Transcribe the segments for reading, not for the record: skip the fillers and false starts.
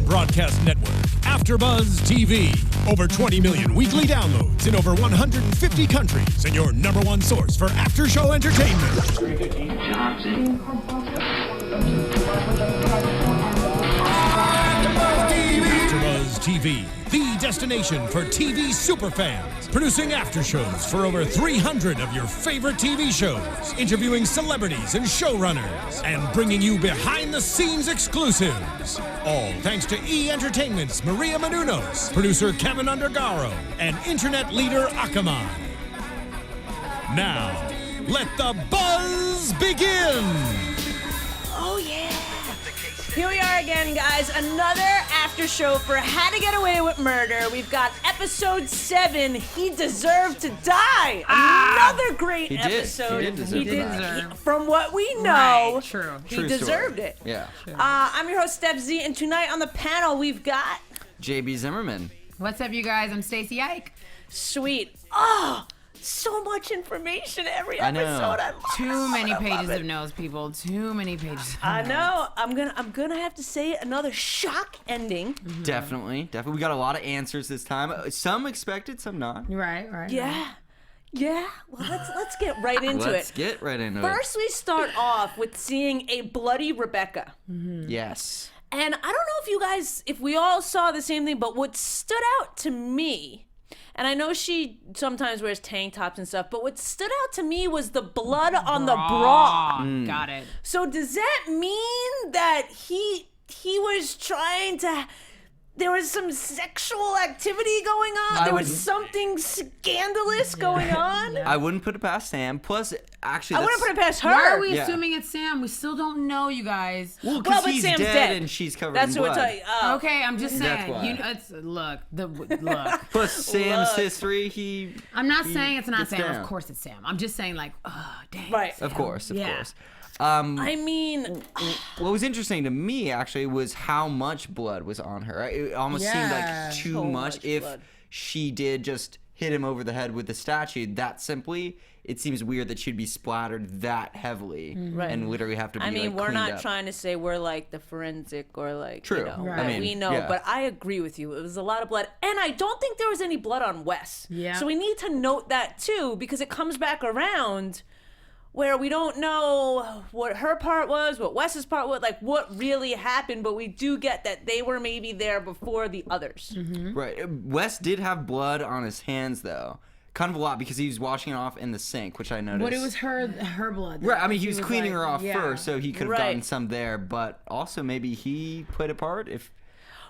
broadcast network, AfterBuzz TV. Over 20 million weekly downloads in over 150 countries, and your number one source for after-show entertainment. AfterBuzz TV, the destination for TV superfans, producing after shows for over 300 of your favorite TV shows, interviewing celebrities and showrunners, and bringing you behind-the-scenes exclusives. All thanks to E! Entertainment's Maria Menounos, producer Kevin Undergaro, and internet leader Akamai. Now, let the buzz begin! Oh, yeah. Here we are again, guys. Another after show for How to Get Away with Murder. We've got episode 7, He Deserved to Die. Another great episode. He did deserve. From what we know, Right, true. He deserved it. Yeah. I'm your host, Stef Z, and tonight on the panel, we've got... JB Zimmerman. What's up, you guys? I'm Stacy Ike. Sweet. Oh, so much information every episode. I love Too many it. pages of notes, people. Too many pages. I know. I'm gonna have to say another shock ending. Mm-hmm. Definitely. We got a lot of answers this time. Some expected, some not. Right. Yeah. Well, let's get right into Let's it. get right into First, we start off with seeing a bloody Rebecca. it. Yes. And I don't know if we all saw the same thing, but what stood out to me, and I know she sometimes wears tank tops and stuff, but what stood out to me was the blood on the bra. Got it. So does that mean that he was trying to... There was some sexual activity going on? There was something scandalous going on? I wouldn't put it past Sam. Plus, actually, I wouldn't put it past her. Why are we assuming it's Sam? We still don't know, you guys. Well, because but he's Sam's dead dead. and she's covered That's in blood. what I Okay, I'm just That's saying. why. You know, look. Plus, Sam's history, I'm not saying it's not gets Sam. down. Of course it's Sam. I'm just saying, like, oh, dang. Right. Of course. Yeah. I mean... What was interesting to me, actually, was how much blood was on her. It almost seemed like too So much. much If blood. she did just hit him over the head with the statue that simply, it seems weird that she'd be splattered that heavily Right. and literally have to be I mean, we're cleaned not up. trying to say we're like the forensic or like, True. you know, Right. that I mean, we know, yeah. but I agree with you. It was a lot of blood. And I don't think there was any blood on Wes. Yeah. So we need to note that too, because it comes back around where we don't know what her part was, what Wes's part was, like what really happened, but we do get that they were maybe there before the others. Right. Wes did have blood on his hands, though. Kind of a lot because he was washing it off in the sink, which I noticed. But it was her blood. Right, I mean, he was cleaning like, her off yeah. first, so he could have Right. gotten some there, but also maybe he played a part if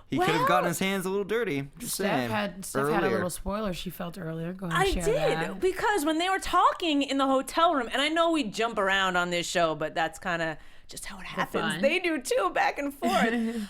he could have Well, gotten his hands a little dirty. Just saying. Steph had a little spoiler she felt earlier. Go ahead I and share did, that. because when they were talking in the hotel room, and I know we jump around on this show, but that's kind of just how it happens. fun. They do too, back and forth.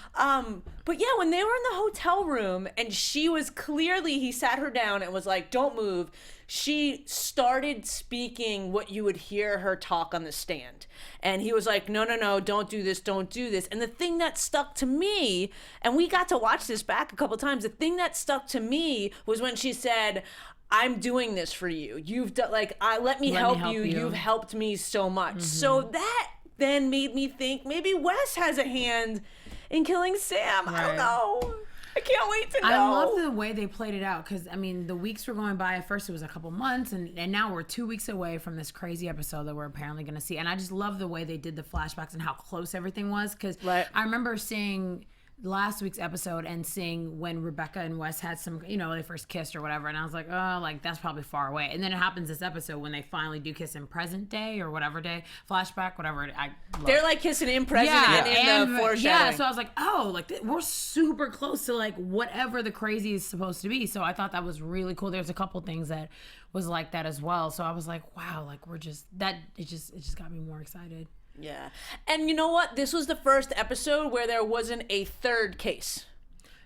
But yeah, when they were in the hotel room and he sat her down and was like, don't move. She started speaking what you would hear her talk on the stand. And he was like, no, don't do this. And the thing that stuck to me, and we got to watch this back a couple times, the thing that stuck to me was when she said, I'm doing this for you. You've done, like, let me help you. You've helped me so much. So that then made me think maybe Wes has a hand in killing Sam. I don't know. I can't wait to know. I love the way they played it out because, I mean, the weeks were going by. At first, it was a couple months, and now we're 2 weeks away from this crazy episode that we're apparently going to see. And I just love the way they did the flashbacks and how close everything was because I remember seeing last week's episode and seeing when Rebecca and Wes had some, they first kissed or whatever, and I was like, oh, like that's probably far away. And then it happens this episode when they finally do kiss in present day or whatever day, flashback, whatever. They're like kissing in present and in the foreshadowing. Yeah, so I was like, oh, like we're super close to like whatever the crazy is supposed to be. So I thought that was really cool. There's a couple things that was like that as well. So I was like, wow, like it just got me more excited. Yeah. And you know what? This was the first episode where there wasn't a third case.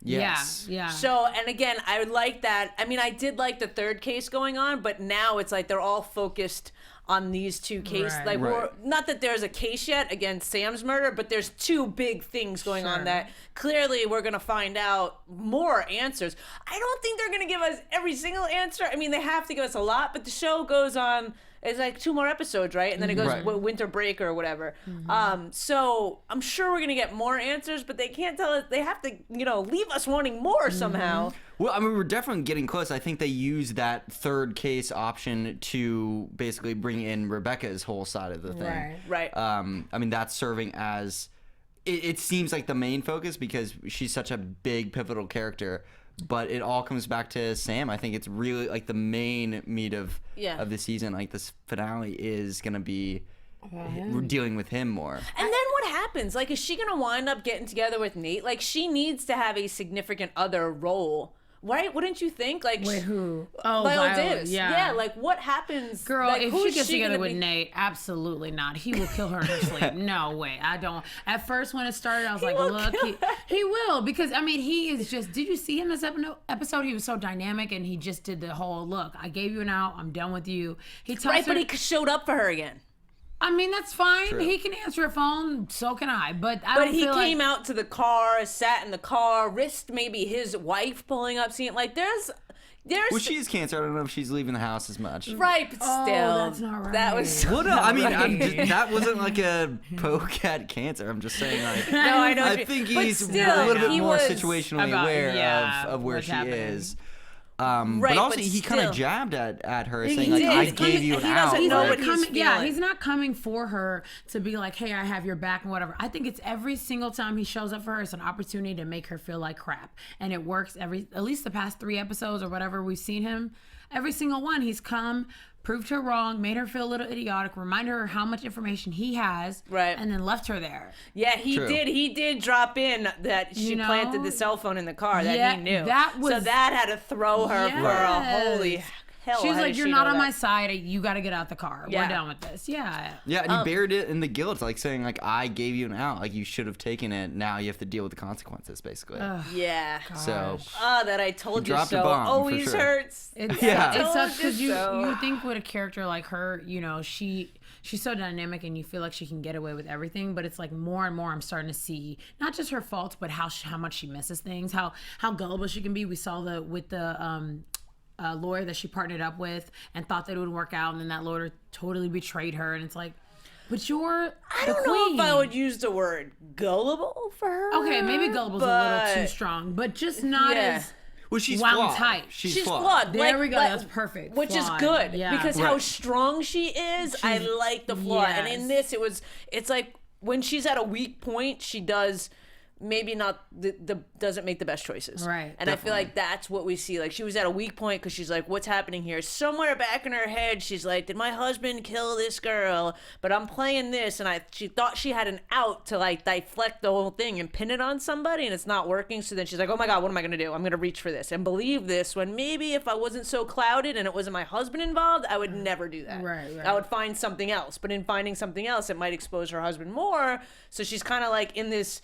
Yes. Yeah. So, and again, I like that. I mean, I did like the third case going on, but now it's like they're all focused on these two cases. Right. Like, Right. not that there's a case yet against Sam's murder, but there's two big things going on that clearly we're going to find out more answers. I don't think they're going to give us every single answer. I mean, they have to give us a lot, but the show goes on It's like 2 more episodes, right? And then it goes winter break or whatever. So I'm sure we're gonna get more answers, but they can't tell us. They have to, leave us wanting more somehow. Well, I mean, we're definitely getting close. I think they use that third case option to basically bring in Rebecca's whole side of the thing. Right. I mean, that's serving as it seems like the main focus because she's such a big pivotal character. But it all comes back to Sam. I think it's really like the main meat of the season. Like this finale is gonna be we're dealing with him more. And then what happens? Like, is she gonna wind up getting together with Nate? Like, she needs to have a significant other role. Right? Wouldn't you think? Like, wait, who? Oh, Viola Davis. Yeah. Like, what happens? Girl, like, if she gets together with Nate, absolutely not. He will kill her in her sleep. No way. I don't. At first, when it started, I was like, look, he will. Because, I mean, he is just, did you see him this episode? He was so dynamic, and he just did the whole, look, I gave you an out. I'm done with you. He tells her, but he showed up for her again. I mean, that's fine. True. He can answer a phone. So can I. But he came out to the car, sat in the car, risked maybe his wife pulling up, seeing like there's. Well, she's cancer. I don't know if she's leaving the house as much. Right, but still, that's not right. That was. Well, no, I mean, that wasn't like a poke at cancer. I'm just saying, like, no, I know. I think he's still, a little bit more situationally aware of where she happening. is. But also, he kind of jabbed at her, saying, like, I gave you an out. He doesn't know what he's feeling. Yeah, he's not coming for her to be like, hey, I have your back and whatever. I think it's every single time he shows up for her, it's an opportunity to make her feel like crap. And it works at least the past 3 episodes or whatever we've seen him. Every single one, he's come, proved her wrong, made her feel a little idiotic, reminded her how much information he has, and then left her there. Yeah, he did. He did drop in that she planted the cell phone in the car that he knew. So that had to throw her for a holy hell. She's like, you're not on my side. You got to get out the car. We're done with this. Yeah. Yeah, and he buried it in the guilt, like saying, like, I gave you an out. Like, you should have taken it. Now you have to deal with the consequences, basically. Yeah. So. That I told you so always hurts. It sucks because you think with a character like her, she's so dynamic and you feel like she can get away with everything, but it's like more and more I'm starting to see not just her faults, but how much she misses things, how gullible she can be. We saw with the lawyer that she partnered up with and thought that it would work out, and then that lawyer totally betrayed her, and it's like, but you're I don't know if I would use the word gullible for her. Okay, maybe gullible's a little too strong, but just not as well, she's wound flawed. tight. She's flawed. There we go. That's perfect. Which is good because how strong she is, I like the flaw. Yes. And in this, it's like when she's at a weak point, she does maybe not doesn't make the best choices. Right. And I feel like that's what we see. Like, she was at a weak point because she's like, what's happening here? Somewhere back in her head, she's like, did my husband kill this girl? But I'm playing this, and she thought she had an out to like deflect the whole thing and pin it on somebody, and it's not working. So then she's like, oh my God, what am I going to do? I'm going to reach for this and believe this, when maybe if I wasn't so clouded and it wasn't my husband involved, I would never do that. Right. I would find something else. But in finding something else, it might expose her husband more. So she's kind of like in this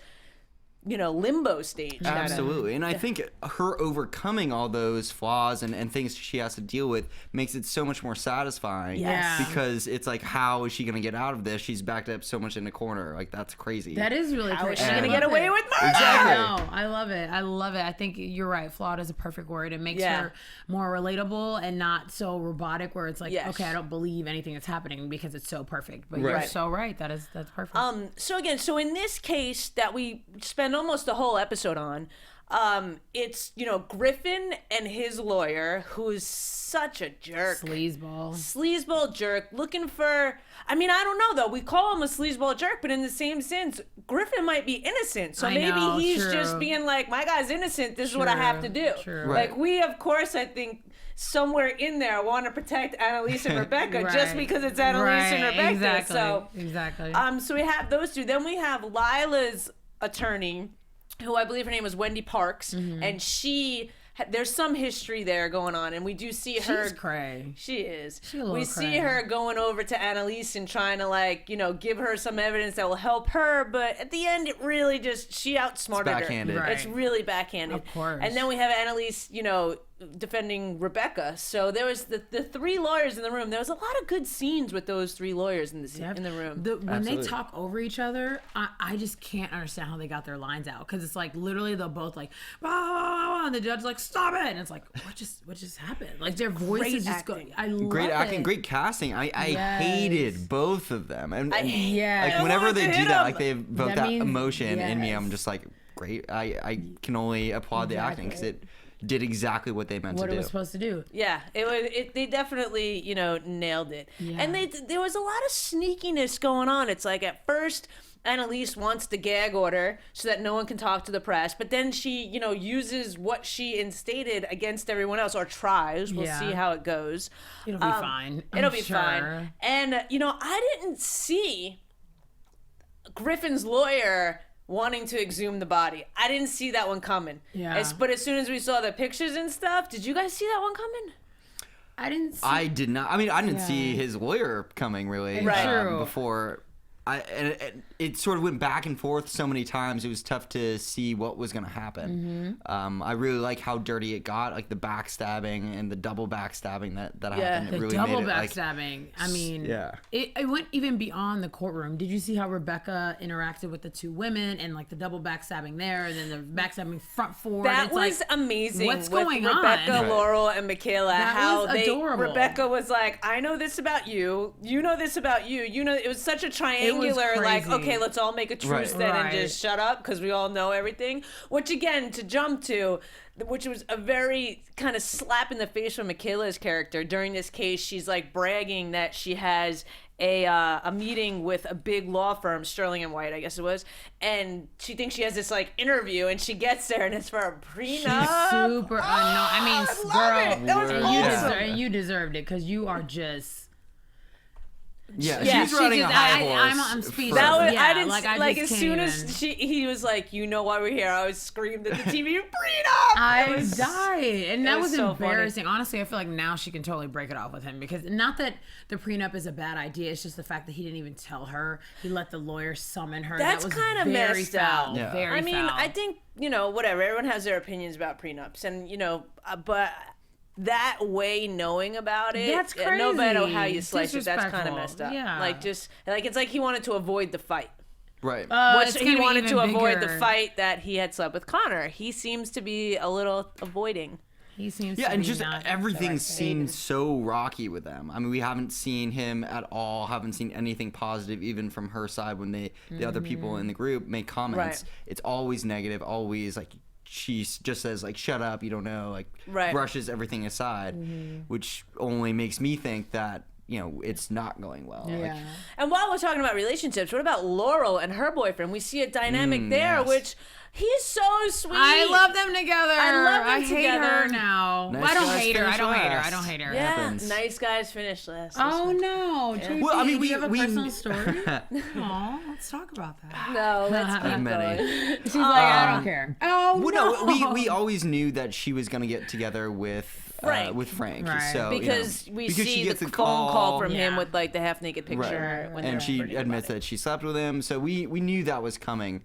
limbo stage. Absolutely. And I think her overcoming all those flaws and things she has to deal with makes it so much more satisfying. Yes. Because it's like, how is she going to get out of this? She's backed up so much in the corner. Like, that's crazy. That is really How crazy. is she going to get away with murder? Exactly. I love it. I love it. I think you're right. Flawed is a perfect word. It makes her more relatable and not so robotic where it's like, okay, I don't believe anything that's happening because it's so perfect. But you're so right. That's perfect. So in this case that we spend almost the whole episode on, it's Griffin and his lawyer, who's such a jerk, sleazeball jerk, looking for, I don't know though, we call him a sleazeball jerk, but in the same sense, Griffin might be innocent, so maybe he's just being like, my guy's innocent, this is what I have to do. Like, we of course, I think somewhere in there want to protect Annalise and Rebecca just because it's Annalise and Rebecca. Exactly. So we have those two. Then we have Lila's attorney, who I believe her name was Wendy Parks, and there's some history there going on, and we do see her. She's cray. She is. We see her going over to Annalise and trying to give her some evidence that will help her, but at the end, it really just, she outsmarted backhanded. her. It's really backhanded. Of course. And then we have Annalise, defending Rebecca. So there was the three lawyers in the room. There was a lot of good scenes with those three lawyers in the room. When they talk over each other, I just can't understand how they got their lines out, because it's like literally they'll both like bah, bah, bah, and the judge's like stop it, and it's like what just happened? Like their voices just go. I love great acting, it. great casting. I hated both of them, and like I whenever they do that, him. like they evoke that means- emotion in me. yes. I'm just like great. I can only applaud the acting because it did exactly what they meant What to it do. was supposed to do. Yeah, they definitely, nailed it. Yeah. And there was a lot of sneakiness going on. It's like at first Annalise wants the gag order so that no one can talk to the press, but then she, uses what she instated against everyone else, or tries. We'll see how it goes. It'll be fine. It'll be fine. And, I didn't see Griffin's lawyer wanting to exhume the body. I didn't see that one coming. Yeah. But as soon as we saw the pictures and stuff, did you guys see that one coming? I didn't see. I did not. I mean, I didn't see his lawyer coming really Right. True. before. It sort of went back and forth so many times. It was tough to see what was going to happen. I really like how dirty it got, like the backstabbing and the double backstabbing that happened. It the really double made it like, backstabbing. I mean, yeah. It went even beyond the courtroom. Did you see how Rebecca interacted with the two women and like the double backstabbing there, and then the backstabbing front forward? That It's was like, amazing. What's with going on? Rebecca, Right. Laurel, and Michaela. That how was adorable. Rebecca was like, I know this about you. You know this about you. It was such a triangular, like, crazy. okay, let's all make a truce Right. then and Right. just shut up because we all know everything. Which again, to jump to, which was a very kind of slap in the face from Michaela's character. During this case, she's like bragging that she has a meeting with a big law firm, Sterling and White, I guess it was, and she thinks she has this like interview, and she gets there, and it's for a prenup. She's super unknown. I mean, I love girl, it. That was and you deserved it because you are just. Yeah, Yeah, she's she running a just- high horse. I'm speechless. forever. That was, Yeah, I didn't like, I like just as can't soon even. as he was like, you know why we're here, I was screamed at the TV, prenup. I died, and that was so funny. embarrassing. Honestly, I feel like now she can totally break it off with him, because not that the prenup is a bad idea. It's just the fact that he didn't even tell her. He let the lawyer summon her. That's that was kind of very messed foul. up. Yeah. Very I mean, foul. I think, whatever. Everyone has their opinions about prenups, and but that way knowing about it, That's no matter crazy. how you slice it, that's kind of Disrespectful. messed up. Yeah. Like it's like he wanted to avoid the fight. Right. It's He gonna be wanted to even avoid the bigger. fight that he had slept with Connor. He seems to be a little avoiding. He seems. Yeah, to and be just not everything the right seems so rocky with them. I mean, we haven't seen him at all. Haven't seen anything positive, even from her side when the other people in the group make comments. Right. It's always negative. Always like she just says like, "Shut up, you don't know." Like Right. brushes everything aside, which only makes me think that it's not going well. Like, Yeah. And while we're talking about relationships, what about Laurel and her boyfriend? We see a dynamic there, yes. which he's so sweet. I love them together. I love them I hate together. her now. Nice I don't guys hate her. I finish don't hate her. last. I don't hate her. Yeah, happens. nice guys finish last. Oh no, JP, Well, I mean, do you have a we personal story? Aw, let's talk about that. No, let's keep many. going. She's like, I don't care. Oh Well, no. no, we always knew that she was gonna get together with Frank. Frank. Right. So Because you know, we because see she the gets a phone call from him Yeah. with like the half naked picture. Right. when And they're she pretty admits about it. that she slept with him, so we knew that was coming.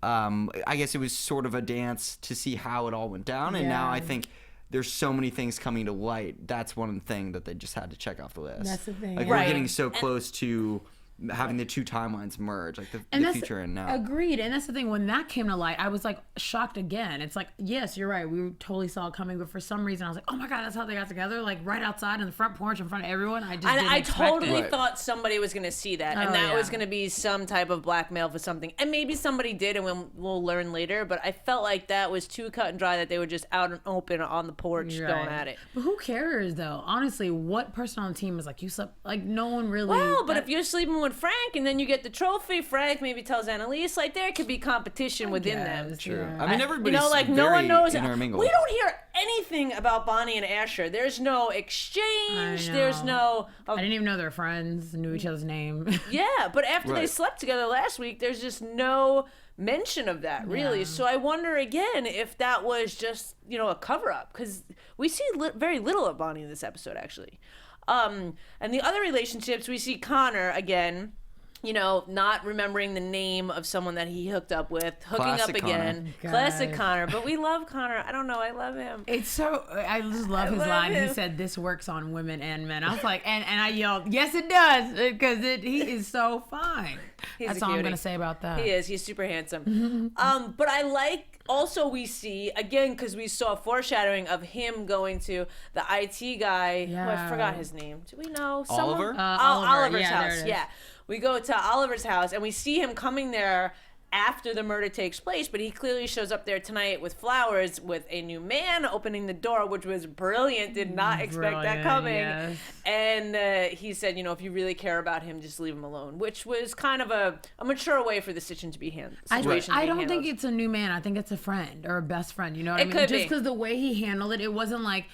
I guess it was sort of a dance to see how it all went down, and now I Yeah. think there's so many things coming to light. That's one thing that they just had to check off the list. That's the thing, Like yeah. we're Right. getting so close to having the two timelines merge, like the that's future and now. Agreed. And that's the thing. When that came to light, I was like shocked again. It's like, yes, you're right. We totally saw it coming, but for some reason, I was like, oh my god, that's how they got together. Like right outside on the front porch in front of everyone. I just And didn't I expect totally it. Right. thought somebody was going to see that, and Oh, that yeah. was going to be some type of blackmail for something. And maybe somebody did, and we'll learn later. But I felt like that was too cut and dry, that they were just out and open on the porch You're going right. at it. But who cares though? Honestly, what person on the team is like, you slept? Like no one really. Well, but if you're sleeping with Frank and then you get the trophy, Frank maybe tells Annalise, like there could be competition within them. Yes, True. yeah. I mean, everybody's like no very one knows. intermingled. We don't hear anything about Bonnie and Asher. There's no exchange. There's no. I didn't even know they're friends. Knew each other's name. Yeah, but after they Right. slept together last week, there's just no mention of that, really. Yeah. So I wonder again if that was just, a cover up, because we see very little of Bonnie in this episode, actually. And the other relationships, we see Connor again. you know, not remembering the name of someone that he hooked up with, hooking Classic up again. Connor. Classic Connor. But we love Connor. I don't know. I love him. It's so, I just love his love line. him. He said, "This works on women and men." I was like, and I yelled, "Yes, it does," because he is so fine. He's That's a all I'm cutie. gonna say about that. He is. He's super handsome. But I like, also we see, again, because we saw foreshadowing of him going to the IT guy, who I Yeah. forgot his name. Do we know? Oliver? Oliver's Yeah, there house. it is. Yeah. We go to Oliver's house and we see him coming there after the murder takes place, but he clearly shows up there tonight with flowers with a new man opening the door, which was brilliant. Did not expect that Brilliant, coming. yes. And he said, you know, if you really care about him, just leave him alone, which was kind of a mature way for the situation to be handled. I don't think it's a new man. I think it's a friend or a best friend. You know what I mean? could Just be. because the way he handled it, it wasn't like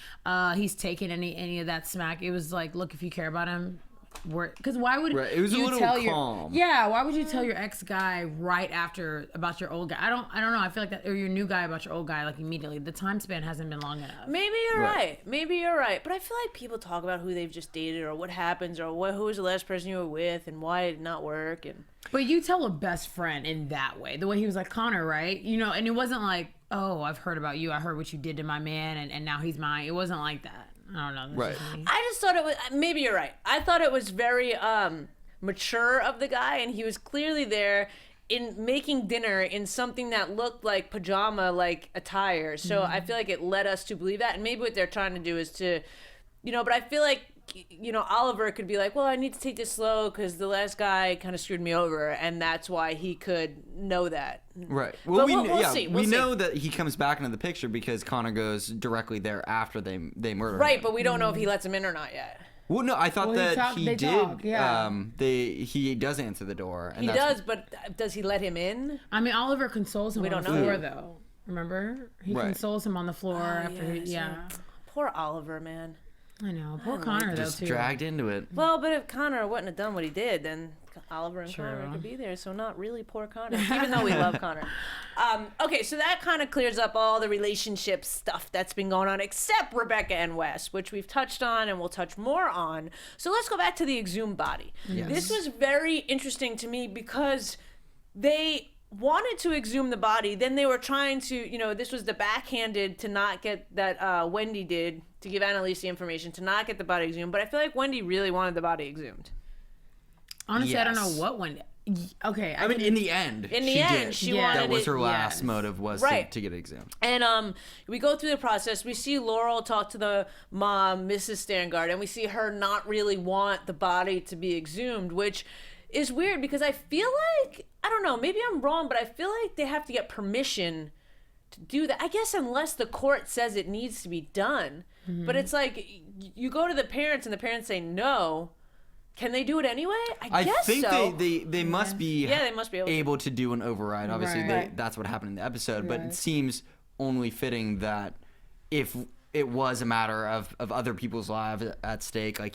he's taking any of that smack. It was like, look, if you care about him, because why would Right, it was a you little tell calm. why would you tell your ex guy right after about your old guy? I don't know. I feel like that, or your new guy about your old guy, like immediately. The time span hasn't been long enough. Maybe you're Right. right. Maybe you're right. But I feel like people talk about who they've just dated or what happens or who was the last person you were with and why it did not work. And But you tell a best friend in that way, the way he was like, Connor, right? You know, and it wasn't like, oh, I've heard about you. I heard what you did to my man, and now he's mine. It wasn't like that. I don't know. That's Right. just me. I just thought it was, maybe you're right. I thought it was very mature of the guy, and he was clearly there in making dinner in something that looked like pajama like attire. So I feel like it led us to believe that. And maybe what they're trying to do is to, you know, but I feel like, you know, Oliver could be like, well, I need to take this slow because the last guy kind of screwed me over, and that's why he could know that. Right. But Well, we'll see. We'll we see. know that he comes back into the picture because Connor goes directly there after they murder Right, him. but we don't know if he lets him in or not yet. Well, no, I thought Well, that they did. talk, yeah. He does answer the door. And He that's- does, but does he let him in? I mean, Oliver consoles him We on don't the know. floor, though. Remember? He Right. consoles him on the floor after yes, yeah. Poor Oliver, man. I know. Poor Connor, though, Just too. dragged into it. Well, but if Connor wouldn't have done what he did, then Oliver and True. Connor could be there. So not really poor Connor, even though we love Connor. Okay, so that kind of clears up all the relationship stuff that's been going on, except Rebecca and Wes, which we've touched on and we'll touch more on. So let's go back to the exhumed body. Yes. This was very interesting to me because they wanted to exhume the body, then they were trying to, you know, this was the backhanded to not get that Wendy did to give Annalise the information to not get the body exhumed, but I feel like Wendy really wanted the body exhumed. Honestly, I don't know Yes. what one. Okay. I mean, in the end, In the she end, did. she Yeah. wanted That was it. her last yes. motive was Right. to get it examined. And we go through the process. We see Laurel talk to the mom, Mrs. Stangard, and we see her not really want the body to be exhumed, which is weird because I feel like, I don't know, maybe I'm wrong, but I feel like they have to get permission to do that. I guess unless the court says it needs to be done. But it's like you go to the parents and the parents say no. Can they do it anyway? I guess think so. they must be Yeah, they must be able to. to do an override. Obviously, Right. that's what happened in the episode. But Right. it seems only fitting that if it was a matter of other people's lives at stake, like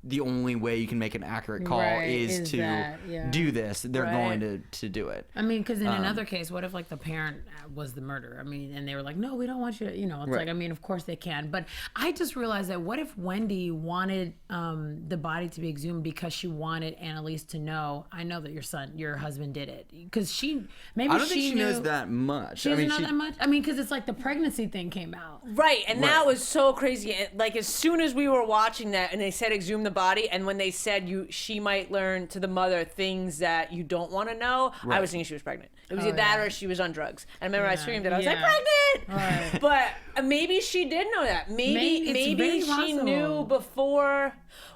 the only way you can make an accurate call Right, is is to that, yeah. do this. They're Right. going to do it. I mean, because in another case, what if like the parent was the murderer? I mean, and they were like, no, we don't want you to, you know, it's Right. like, I mean, of course they can. But I just realized that what if Wendy wanted the body to be exhumed because she wanted Annalise to know, I know that your husband did it. Because maybe I don't think she knew, knows that much. She I doesn't mean, know that much? I mean, because it's like the pregnancy thing came out. Right, and Right. that was so crazy. Like as soon as we were watching that, and they said exhume the body, and when they said she might learn to the mother things that you don't want to know, I Right. was thinking she was pregnant. It was Oh, either that yeah. or she was on drugs. And I remember I Yeah. screamed and I was like, Yeah. pregnant! Right. But maybe she did know that. Maybe It's very she possible. knew before,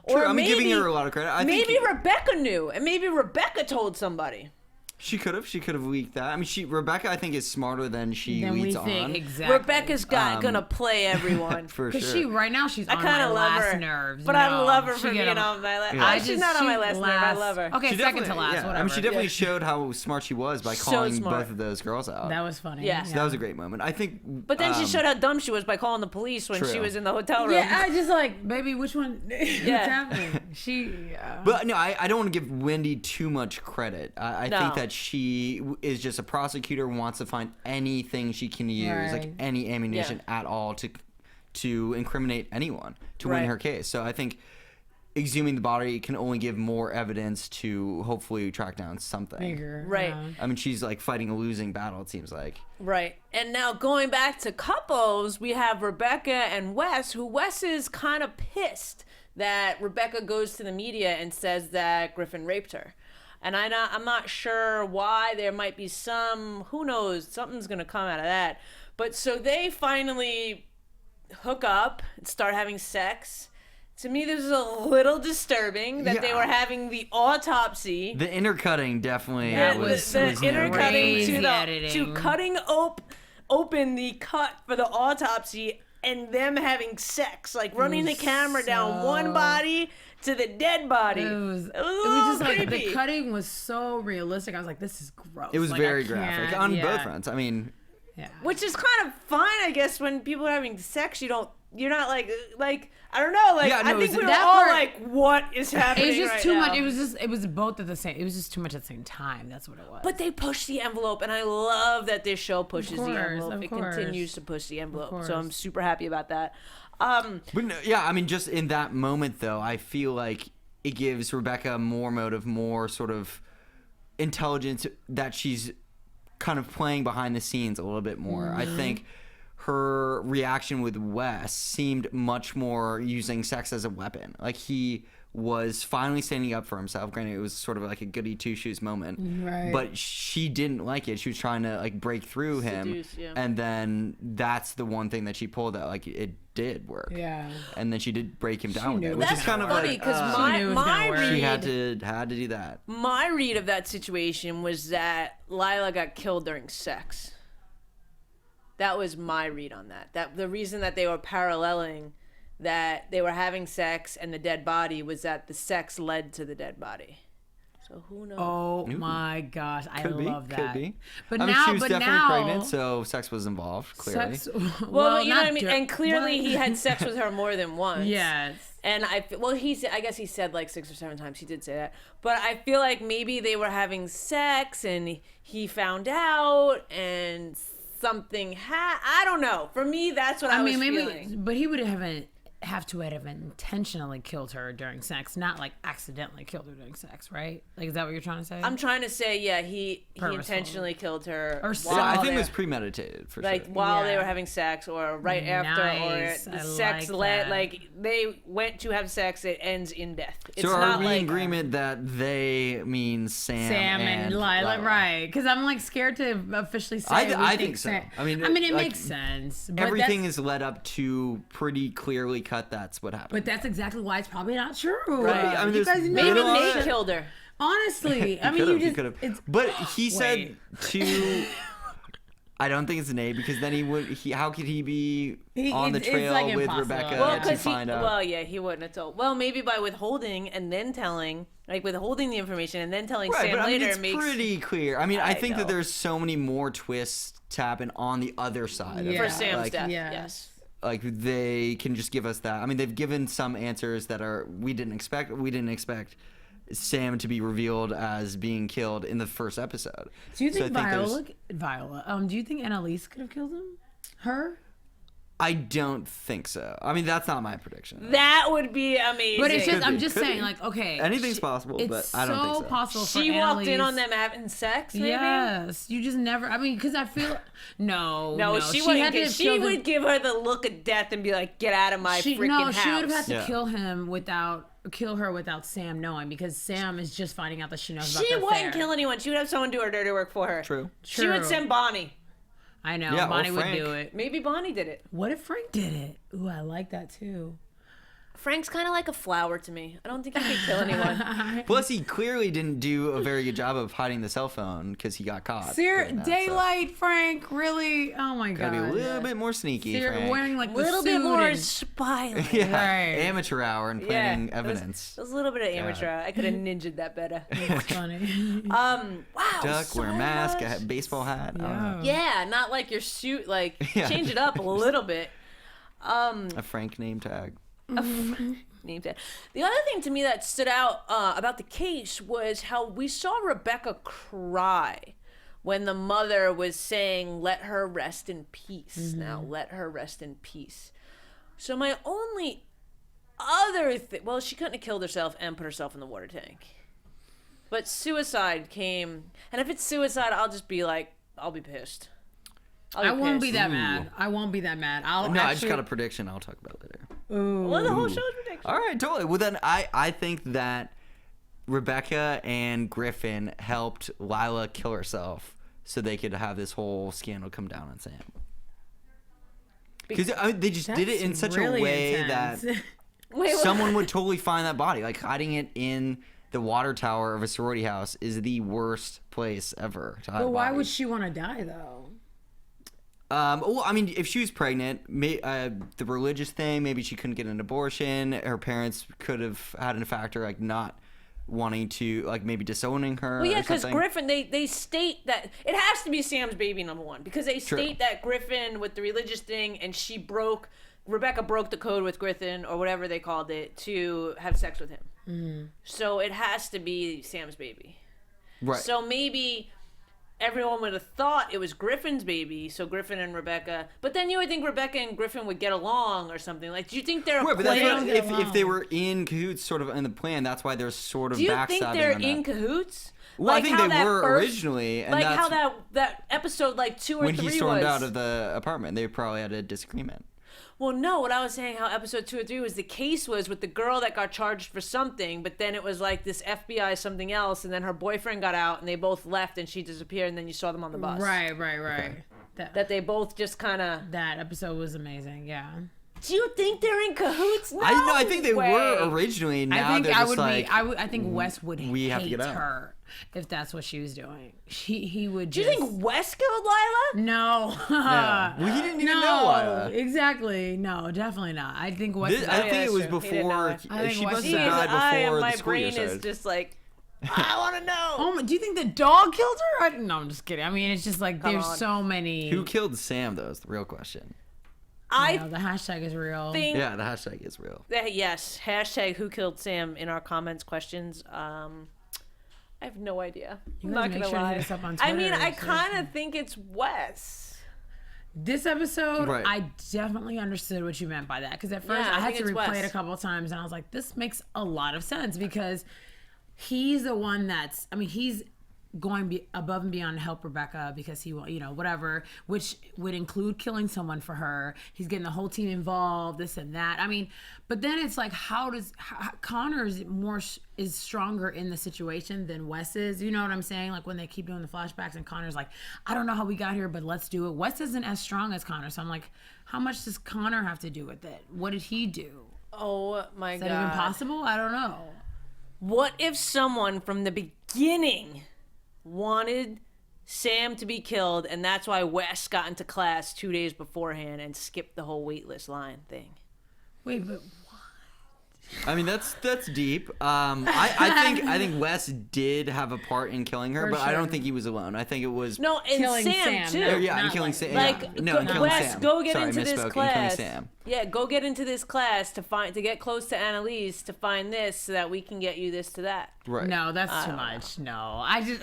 True, or I'm maybe giving her a lot of credit. I maybe think Rebecca knew, and maybe Rebecca told somebody. she could have leaked that. I mean, Rebecca, I think, is smarter than she Then we leads think on. exactly. Rebecca's gonna play everyone. For Because sure. right now she's I on kind my of love last her, nerves. but you I know? love her She for get being on- on my last. Yeah. She's not on my last nerve. I love her. Okay, She second to definitely- last, yeah. whatever. I mean, she definitely Yeah. showed how smart she was by So calling smart. both of those girls out. That was funny. Yeah. So that was a great moment. I think. But then she showed how dumb she was by calling the police when she True. was in the hotel room. Yeah, I just like, baby, which one? What's Yeah. happening? But no, I don't want to give Wendy too much credit. I No. think that she is just a prosecutor, wants to find anything she can use, like Right. any ammunition at all to incriminate anyone to Right. win her case. So I think exhuming the body can only give more evidence to hopefully track down something. Bigger. Right. Yeah. I mean, she's like fighting a losing battle, it seems like. Right. And now going back to couples, we have Rebecca and Wes, who Wes is kind of pissed that Rebecca goes to the media and says that Griffin raped her. And I'm not sure why. There might be who knows, something's going to come out of that. But so they finally hook up and start having sex. To me, this is a little disturbing that they were having the autopsy. The intercutting definitely was the intercutting to cutting open the cut for the autopsy and them having sex, like running the camera down one body to the dead body. It was just creepy. like the cutting was so realistic. I was like, this is gross. It was like, very graphic on both yeah. fronts. I mean, Yeah. Which is kind of fine, I guess, when people are having sex. You're not like I don't know, like I think we were all like, what is happening? It was just right too now? much. It was both at the same. It was just too much at the same time. That's what it was. But they pushed the envelope, and I love that this show pushes the course, envelope. of It course. continues to push the envelope, course. so I'm super happy about that. but no, yeah, I mean, just in that moment though, I feel like it gives Rebecca more motive, more sort of intelligence that she's kind of playing behind the scenes a little bit more. I think her reaction with Wes seemed much more using sex as a weapon. Like he was finally standing up for himself. Granted, it was sort of like a goody two shoes moment, Right. but she didn't like it. She was trying to like break through him, Seduce, yeah. and then that's the one thing that she pulled out. Like it did work. Yeah. And then she did break him down with knew it, it which was is kind of funny like because She knew it was my gonna work. she read had to do that. my read of that situation was that Lila got killed during sex. That was my read on that. That the reason that they were paralleling that they were having sex and the dead body was that the sex led to the dead body. So who knows? Oh my gosh, I Could be, love that. could be. But I mean, now, she was but definitely now, pregnant, so sex was involved. Clearly, sex, well, you know what I not mean. dur- And clearly, what? he had sex with her more than once. Yes. And I guess he said like 6 or 7 times. He did say that. But I feel like maybe they were having sex and he found out and something I don't know. For me, that's what I was feeling. But he would have to have intentionally killed her during sex, not like accidentally killed her during sex, right? Like, is that what you're trying to say? I'm trying to say, yeah, he Purposeful. intentionally killed her. Or while I think they- it was premeditated for like sure. while they Yeah. were having sex or right after Nice. or the I sex like led that. like they went to have sex, it ends in death. It's So not are we like in agreement that they means Sam and Lila, right? Because I'm like scared to officially say. I think so. Sam. I mean, it like, makes sense. But Everything that's, is led up to pretty clearly cut. That's what happened. But that's exactly why it's probably not true. Right. I mean, you there's guys no- know. maybe No, Nate no. killed her. Honestly, I mean, could've, you he just. It's, but he said Wait. to. I don't think it's an A because then how could he be on the it's trail like with impossible. Rebecca Well, to because find out? well, yeah, he wouldn't have told. Well, maybe by withholding and then telling, like withholding the information and then telling Right, Sam but I mean, later it's makes. pretty clear. I mean, I think know. that there's so many more twists to happen on the other side. Yeah. For Of it. Sam's like, death, yes. yes. Like they can just give us that. I mean, they've given some answers that we didn't expect. We didn't expect Sam to be revealed as being killed in the first episode. do you So think I there's- Viola? Do you think Annalise could have killed him? Her? I don't think so. I mean, that's not my prediction. That would be amazing. But it's just, Could I'm be, just could saying, be. like, okay. Anything's possible, it's but I don't think so. possible for she walked in Annalise. on them having sex. Maybe. Yes, you just never. I mean, because I feel No, she wouldn't. had to have She killed him- would give her the look of death and be like, "Get out of my freaking house." she would have had to Yeah. kill her without Sam knowing, because Sam is just finding out that she knows about She the wouldn't affair. kill anyone. She would have someone do her dirty work for her. True. She would True. send Bonnie. I know. Yeah, or Bonnie would Frank. do it. Maybe Bonnie did it. What if Frank did it? Ooh, I like that too. Frank's kind of like a flower to me. I don't think he could kill anyone. Plus, he clearly didn't do a very good job of hiding the cell phone because he got caught. doing that, so Daylight, Frank, really? Oh my god. Gotta be a little bit more sneaky, Frank. wearing like A the little bit suit more and- spy. yeah, Right. amateur hour and planning evidence. It was a little bit of amateur. I could have ninja'd that better. It's funny. Wow. Duck, wear a so mask, much. a baseball hat. I don't know. Yeah, not like your suit. Like Yeah. change it up a little bit. A Frank name tag. Named it. The other thing to me that stood out about the case was how we saw Rebecca cry when the mother was saying, "Let her rest in peace." Now, let her rest in peace. So my only other well, she couldn't have killed herself and put herself in the water tank. But suicide came, and if it's suicide, I'll just be like, I'll be pissed. I won't be that mad. I won't be that mad. I just got a prediction I'll talk about later. Ooh. Well, the whole show's prediction. All right, totally. Well, then I think that Rebecca and Griffin helped Lila kill herself so they could have this whole scandal come down on Sam. Because they just did it in such really a way intense. that someone would totally find that body. Like hiding it in the water tower of a sorority house is the worst place ever to hide a But why body. would she want to die though? Well, I mean, if she was pregnant, the religious thing, maybe she couldn't get an abortion. Her parents could have had a factor, like not wanting to, like maybe disowning her. Well, yeah, because Griffin, they state that it has to be Sam's baby, number one, because they state that Griffin with the religious thing, and Rebecca broke the code with Griffin or whatever they called it to have sex with him. Mm. So it has to be Sam's baby. Right. So maybe everyone would have thought it was Griffin's baby, so Griffin and Rebecca. But then you would think Rebecca and Griffin would get along or something. Like, do you think they're Right, but that's playing? if they were in cahoots, sort of in the plan, that's why there's sort of Do you backstabbing think they're on in that. cahoots? Well, like I think how they that were first- originally, and like that's how that episode like 2 or when 3 he stormed was. out of the apartment. They probably had a disagreement. Well, no, what I was saying, how episode 2 or 3 was the case was with the girl that got charged for something, but then it was like this FBI something else, and then her boyfriend got out, and they both left, and she disappeared, and then you saw them on the bus. Right. Okay. That they both just kind of... That episode was amazing, yeah. Do you think they're in cahoots? No I think they way. were originally. Now I think they're I just would like, be. I think Wes would we have to hate get out. her if that's what she was doing. He would. Do you just, think Wes killed Lila? No. Yeah. Well, he didn't even no, know Lila. Exactly. No, definitely not. I think Wes. I think it was that's true. He didn't know before. it. I think She Wes- must Jeez, have died before my the school year brain is started. just like, I want to know. Oh, do you think the dog killed her? No, I'm just kidding. I mean, it's just like there's on. so many. Who killed Sam, though, is the real question. I The hashtag is real. think Yeah, the hashtag is real. that, yes, hashtag who killed Sam in our comments questions. I have no idea. I'm guys not make gonna sure to lie. hit us up on I mean, Twitter, I seriously. kind of think it's Wes. This episode, Right. I definitely understood what you meant by that. Because at first, Yeah, I I had think to it's replay Wes. it a couple of times, and I was like, this makes a lot of sense. Because he's the one that's, I mean, he's going above and beyond to help Rebecca because he will, whatever, which would include killing someone for her. He's getting the whole team involved, this and that. I mean, but then it's like, Connor is stronger in the situation than Wes is. You know what I'm saying? Like when they keep doing the flashbacks and Connor's like, I don't know how we got here, but let's do it. Wes isn't as strong as Connor. So I'm like, how much does Connor have to do with it? What did he do? Oh my Is god. that even possible? I don't know. What if someone from the beginning wanted Sam to be killed, and that's why Wes got into class 2 days beforehand and skipped the whole waitlist line thing? Wait, but I mean, that's deep. I think Wes did have a part in killing her, For but I don't sure. think he was alone. I think it was No, and Killing Sam, Sam, too. no. yeah, and not killing like- Sam. Like, yeah. No, and killing Wes, Sam. go get Sorry, into this misspoke, and class. killing Sam. Yeah, go get into this class to get close to Annalise to find this so that we can get you this to that. Right. no, that's too much. No, I can't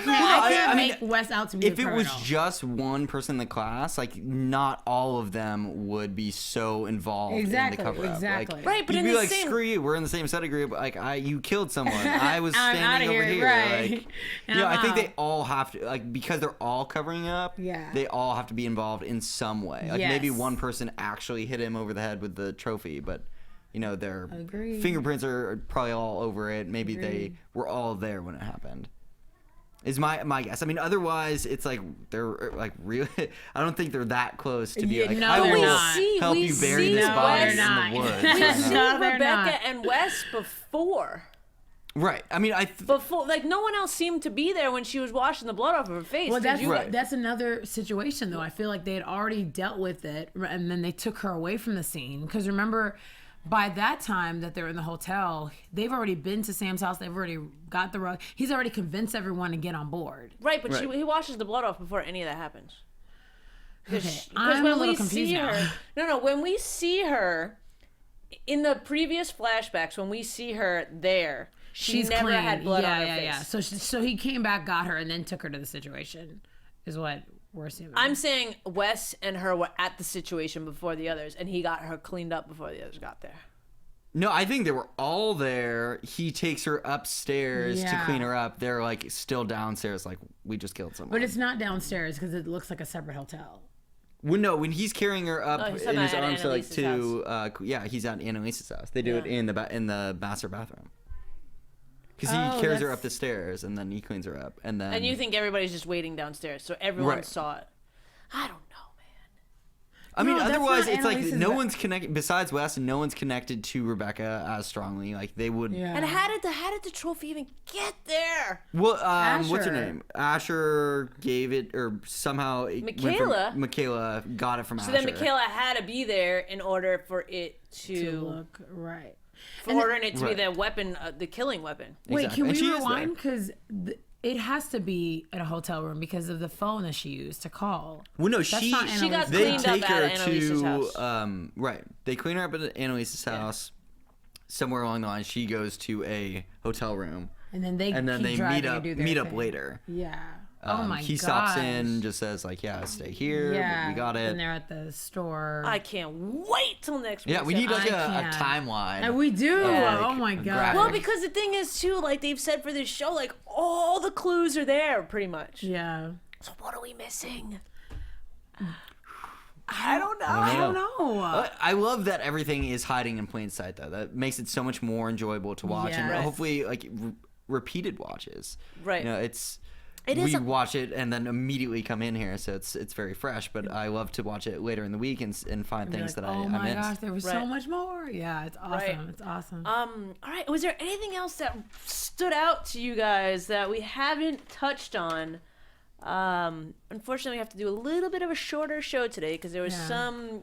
I mean, make Wes out to be If a it was criminal. just one person in the class, like not all of them would be so involved in Exactly, the cover-up. exactly. Like, Right, but you'd in be the like, same- screw you, we're in the same study group. Like, you killed someone. I was I'm standing outta over here, here. right. Like, And yeah, I'm I think out. they all have to, like, because they're all covering up. Yeah. They all have to be involved in some way. Like maybe Yes. one person actually hit him over the head with the trophy, but. Their Agreed. fingerprints are probably all over it. Maybe they Agreed. were all there when it happened. Is my guess. I mean, otherwise it's like they're like really. I don't think they're that close to be Yeah, like, no, I they're will not. help We you bury see this No, body they're in not. the woods. We you see know? No, they're Rebecca not. and Wes before. Right. I mean, Before, like, no one else seemed to be there when she was washing the blood off of her face. Well, Did you? Right. that's another situation though. I feel like they had already dealt with it, and then they took her away from the scene. Because remember, by that time that they're in the hotel, they've already been to Sam's house. They've already got the rug. He's already convinced everyone to get on board. Right, but Right. he washes the blood off before any of that happens. Okay, I'm a little confused now. When we see her in the previous flashbacks, when we see her there, she never clean. had blood on her face. Yeah. So he came back, got her, and then took her to the situation. Is what we're assuming. I'm saying Wes and her were at the situation before the others, and he got her cleaned up before the others got there. No, I think they were all there. He takes her upstairs to clean her up. They're like still downstairs, like we just killed someone. But it's not downstairs because it looks like a separate hotel. Well, no, when he's carrying her up he's in his at arms, like Annalise's he's at Annalise's house. They do it in the master bathroom. Because he Oh, carries her that's- up the stairs and then he cleans her up, and then. And you think everybody's just waiting downstairs, so everyone Right. saw it. I don't know, I mean, No, that's otherwise not it's like Annalise's no one's connected besides Wes. No one's connected to Rebecca as strongly. Like they would. Yeah. man. And how did the trophy even get there? Well, what's her Asher. name? Asher gave it, or somehow it went from- Michaela? Michaela got it from So Asher. then Michaela had to be there in order for it To look right. for ordering it to be Right. the weapon, the killing weapon. Wait, Exactly. can And we she is rewind? Because it has to be at a hotel room because of the phone that she used to call. Well, no, That's she not She got they cleaned up take her at Annalise's house. to right. They clean her up at Annalise's house. Somewhere along the line, she goes to a hotel room, And then they and then keep they driving meet and up do their thing. later. Yeah. Oh my god. He stops in, just says like, "Yeah, stay here. Yeah. We got it." And they're at the store. I can't wait till next week. Yeah, we need like a can't. timeline. And we do. Yeah. Oh my Like, god. graphic. Well, because the thing is too, like they've said for this show, like all the clues are there, pretty much. Yeah. So what are we missing? I don't know. I don't know. I love that everything is hiding in plain sight, though. That makes it so much more enjoyable to watch, Yeah. and Right. hopefully, like repeated watches. Right. You know, it is we a- watch it and then immediately come in here, so it's very fresh. But I love to watch it later in the week and find Be things like, that oh I my missed. gosh, there was Right. so much more. Yeah, it's awesome. Right. It's awesome. All right. Was there anything else that stood out to you guys that we haven't touched on? Unfortunately, we have to do a little bit of a shorter show today because there was Yeah. some,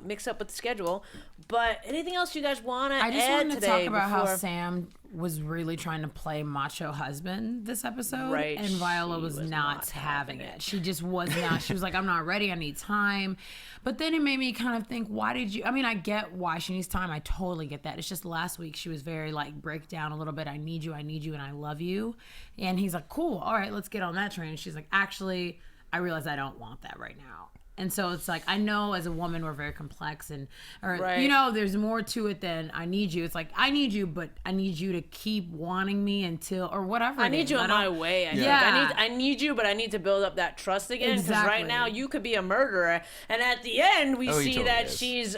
mix up with the schedule. But anything else you guys want to add I just wanted to today talk about how before- Sam was really trying to play macho husband this episode, Right, and Viola she was was not not having having it. She just was not. She was like, "I'm not ready. I need time." But then it made me kind of think, why did you? I mean, I get why she needs time. I totally get that. It's just last week she was very like break down a little bit. I need you, and I love you. And he's like, "Cool, all right, let's get on that train." And she's like, "Actually, I realize I don't want that right now." And so it's like, I know as a woman we're very complex Right. there's more to it than I need you. It's like, I need you, but I need you to keep wanting me until, or whatever. I it need is. you I in don't- my way. Yeah. I need you, but I need to build up that trust again. Because right Exactly. now you could be a murderer, and at the end we Oh, he see totally that is. she's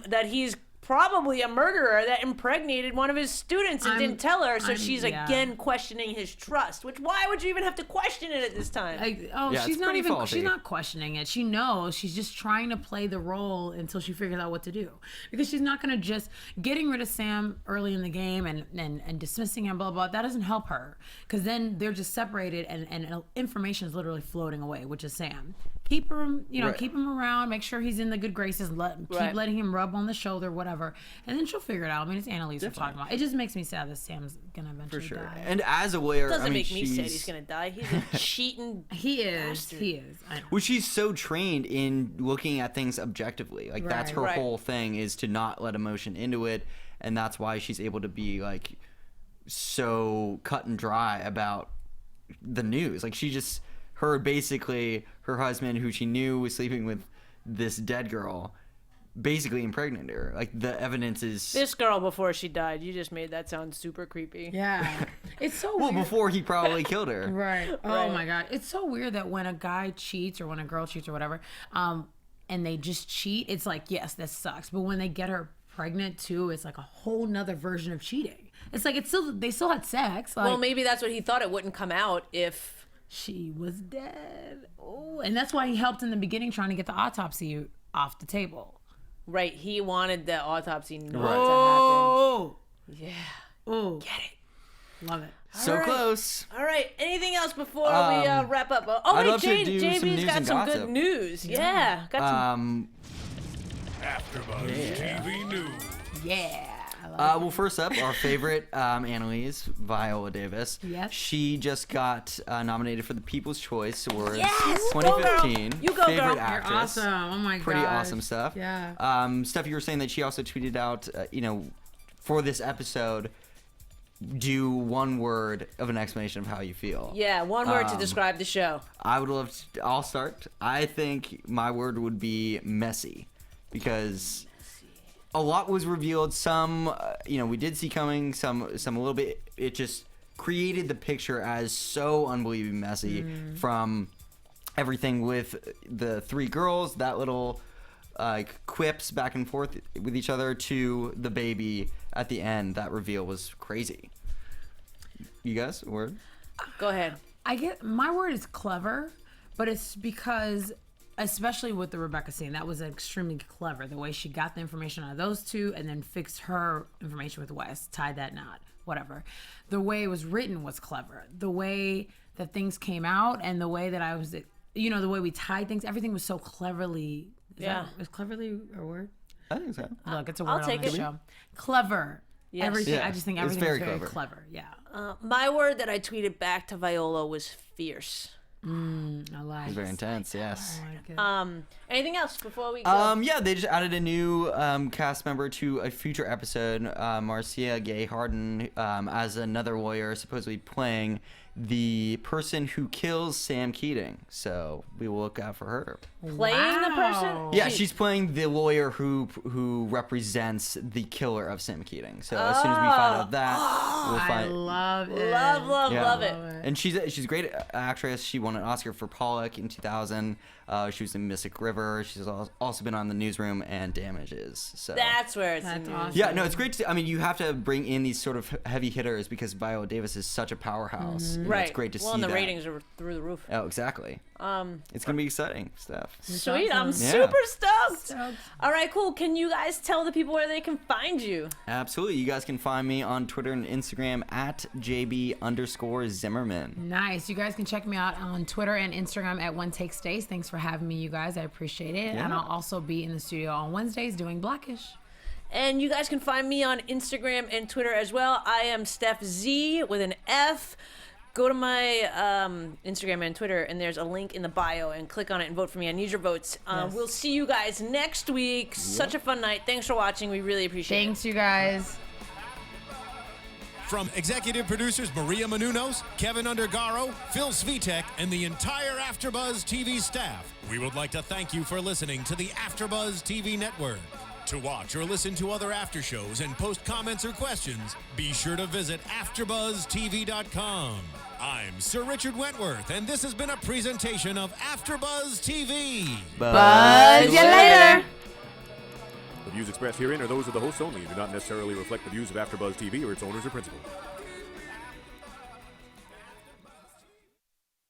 that he's probably a murderer that impregnated one of his students and didn't tell her. So she's yeah. again questioning his trust. Which why would you even have to question it at this time? Yeah, she's it's not pretty even faulty. she's not questioning it. She knows. She's just trying to play the role until she figures out what to do. Because she's not gonna just getting rid of Sam early in the game and dismissing him, blah blah. That doesn't help her. Because then they're just separated and information is literally floating away, which is Sam. Keep him, Right. keep him around. Make sure he's in the good graces. Keep Right. letting him rub on the shoulder, whatever, and then she'll figure it out. I mean, it's Annalise we're talking about. It just makes me sad that Sam's gonna eventually For sure. die. And as a lawyer, Doesn't I mean, make me sad she's he's gonna die. He's a cheating. He is. Bastard. He is. I know. well, she's so trained in looking at things objectively. Like that's Right. her Right. whole thing, is to not let emotion into it, and that's why she's able to be like so cut and dry about the news. Like she just heard basically her husband, who she knew was sleeping with this dead girl, basically impregnated her. Like the evidence is This girl before she died. You just made that sound super creepy. Yeah. It's so well weird. before he probably killed her. Right. Oh Right. my god. It's so weird that when a guy cheats or when a girl cheats or whatever, and they just cheat, it's like, yes, that sucks. But when they get her pregnant too, it's like a whole nother version of cheating. It's like they still had sex. Like Well, maybe that's what he thought. It wouldn't come out if. she was dead. Oh, and that's why he helped in the beginning trying to get the autopsy off the table. Right, he wanted the autopsy not Right. Oh. to happen. Yeah. Oh. Get it. Love it. So All right. close. All right. Anything else before we wrap up? Oh, I'd wait, love to do some JB's news got and some gossip. good news. Yeah. Got some. AfterBuzz TV News. Yeah. I love Well, first up, our favorite Annalise, Viola Davis. Yes. She just got nominated for the People's Choice Awards Yes! Go, 2015. girl. You go, favorite girl. You're actress. awesome. Oh my god. Pretty awesome stuff. Yeah. Steph, you were saying that she also tweeted out, for this episode, do one word of an explanation of how you feel. Yeah, one word to describe the show. I would love to. I'll start. I think my word would be messy, because a lot was revealed. Some, we did see coming. Some a little bit. It just created the picture as so unbelievably messy from everything with the three girls, that little quips back and forth with each other, to the baby at the end. That reveal was crazy. You guys, word? Go ahead. My word is clever, but it's because, especially with the Rebecca scene, that was extremely clever. The way she got the information out of those two and then fixed her information with Wes, tied that knot, whatever. The way it was written was clever. The way that things came out and the way that I was, the way we tied things, everything was so cleverly. Is cleverly a word? I think so. Look, it's a word I'll take on the it. show. Clever. Yes. Everything. Yeah. I just think It was everything was very very clever. clever. Yeah. My word that I tweeted back to Viola was fierce. I like It was very intense, yes. I like it. Anything else before we go? Yeah, they just added a new cast member to a future episode, Marcia Gay Harden, as another lawyer, supposedly playing the person who kills Sam Keating. So we will look out for her. Playing the person? Yeah, she's playing the lawyer who represents the killer of Sam Keating. So as soon as we find out that, we'll I find. love it. Love it. And she's a great actress. She won an Oscar for Pollock in 2000. She was in Mystic River. She's also been on The Newsroom and Damages. So That's where it's That's in awesome. yeah, no, it's great to. I mean, you have to bring in these sort of heavy hitters because Viola Davis is such a powerhouse. And Right. It's great to see and the that. ratings are through the roof. Oh, exactly. It's gonna be exciting stuff. Sweet. I'm awesome. super stoked. Stoked. All right, cool. Can you guys tell the people where they can find you? Absolutely. You guys can find me on Twitter and Instagram at JB_Zimmerman. Nice. You guys can check me out on Twitter and Instagram at One Take Stace. Thanks for having me, you guys. I appreciate it. Yeah. And I'll also be in the studio on Wednesdays doing Blackish. And you guys can find me on Instagram and Twitter as well. I am Stef Z with an F. Go to my Instagram and Twitter, and there's a link in the bio, and click on it and vote for me. I need your votes. Yes. We'll see you guys next week. Such a fun night. Thanks for watching. We really appreciate it. Thanks, you guys. From executive producers Maria Menounos, Kevin Undergaro, Phil Svitek, and the entire AfterBuzz TV staff, we would like to thank you for listening to the AfterBuzz TV network. To watch or listen to other after shows and post comments or questions, be sure to visit AfterBuzzTV.com. I'm Sir Richard Wentworth, and this has been a presentation of AfterBuzz TV. Buzz you later. The views expressed herein are those of the hosts only and do not necessarily reflect the views of AfterBuzz TV or its owners or principals.